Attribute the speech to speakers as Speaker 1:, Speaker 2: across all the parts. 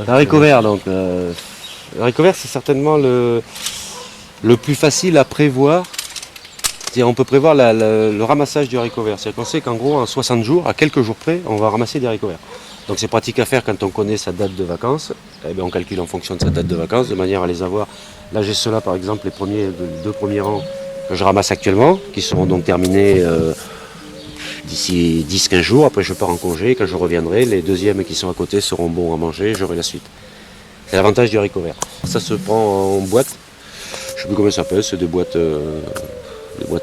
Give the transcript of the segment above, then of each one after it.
Speaker 1: Haricot vert, donc. Haricot vert, c'est certainement le plus facile à prévoir. On peut prévoir le ramassage du haricot vert. C'est-à-dire qu'on sait qu'en gros, en 60 jours, à quelques jours près, on va ramasser des haricots verts. Donc c'est pratique à faire quand on connaît sa date de vacances. Eh bien, on calcule en fonction de sa date de vacances, de manière à les avoir. Là, j'ai ceux-là, par exemple, les deux premiers rangs que je ramasse actuellement, qui seront donc terminés d'ici 10-15 jours. Après, je pars en congé. Quand je reviendrai, les deuxièmes qui sont à côté seront bons à manger. J'aurai la suite. C'est l'avantage du haricot vert. Ça se prend en boîte. Je ne sais plus comment ça s'appelle. C'est des boîtes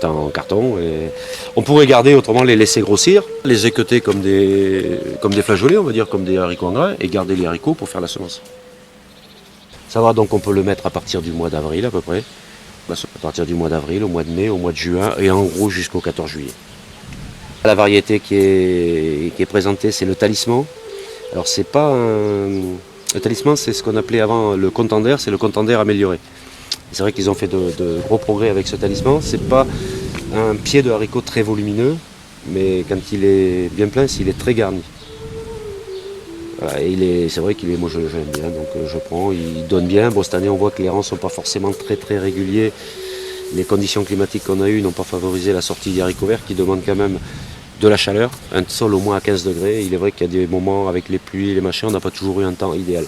Speaker 1: en carton. Et on pourrait garder autrement, les laisser grossir, les équeuter comme des flageolets, on va dire, comme des haricots en grains, et garder les haricots pour faire la semence. Ça va, donc on peut le mettre à partir du mois d'avril à peu près. À partir du mois d'avril, au mois de mai, au mois de juin, et en gros jusqu'au 14 juillet. La variété qui est présentée, c'est le talisman. Alors c'est pas le talisman, c'est ce qu'on appelait avant le contender, c'est le contender amélioré. C'est vrai qu'ils ont fait de gros progrès avec ce talisman. C'est pas un pied de haricot très volumineux, mais quand il est bien plein, il est très garni. Voilà, et c'est vrai qu'il est, moi je l'aime bien, donc je prends, il donne bien. Bon, cette année on voit que les rangs ne sont pas forcément très réguliers. Les conditions climatiques qu'on a eues n'ont pas favorisé la sortie des haricots verts qui demandent quand même de la chaleur, un sol au moins à 15 degrés. Il est vrai qu'il y a des moments avec les pluies et les machins, on n'a pas toujours eu un temps idéal.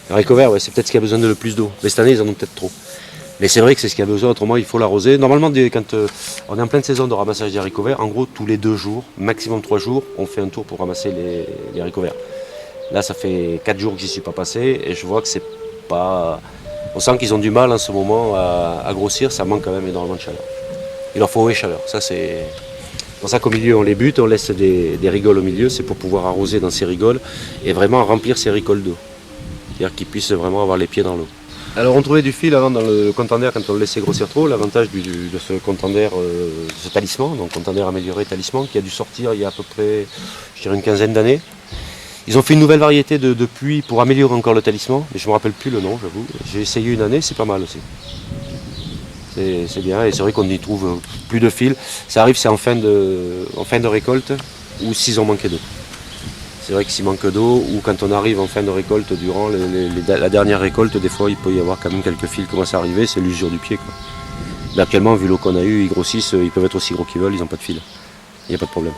Speaker 1: Les haricots verts, ouais, c'est peut-être ce qui a besoin de le plus d'eau, mais cette année ils en ont peut-être trop. Mais c'est vrai que c'est ce qu'il y a besoin, autrement il faut l'arroser. Normalement, quand on est en pleine saison de ramassage des haricots verts, en gros tous les 2 jours, maximum 3 jours, on fait un tour pour ramasser les haricots verts. Là ça fait 4 jours que j'y suis pas passé et je vois que c'est pas... On sent qu'ils ont du mal en ce moment à grossir, ça manque quand même énormément de chaleur. Il leur faut chaleur, ça c'est... C'est pour ça qu'au milieu on les bute, on laisse des rigoles au milieu, c'est pour pouvoir arroser dans ces rigoles et vraiment remplir ces rigoles d'eau. C'est-à-dire qu'ils puissent vraiment avoir les pieds dans l'eau. Alors on trouvait du fil avant dans le contender quand on le laissait grossir trop. L'avantage de ce contender, ce talisman, donc contender amélioré talisman, qui a dû sortir il y a à peu près, je dirais, une quinzaine d'années. Ils ont fait une nouvelle variété de puits pour améliorer encore le talisman, mais je ne me rappelle plus le nom, j'avoue. J'ai essayé une année, c'est pas mal aussi. C'est bien, et c'est vrai qu'on y trouve plus de fil. Ça arrive, c'est en fin de récolte, ou s'ils ont manqué d'eau. C'est vrai que s'il manque d'eau, ou quand on arrive en fin de récolte, durant la dernière récolte, des fois il peut y avoir quand même quelques fils qui commencent à arriver, c'est l'usure du pied, quoi. Mais actuellement, vu l'eau qu'on a eue, ils grossissent, ils peuvent être aussi gros qu'ils veulent, ils n'ont pas de fil. Il n'y a pas de problème.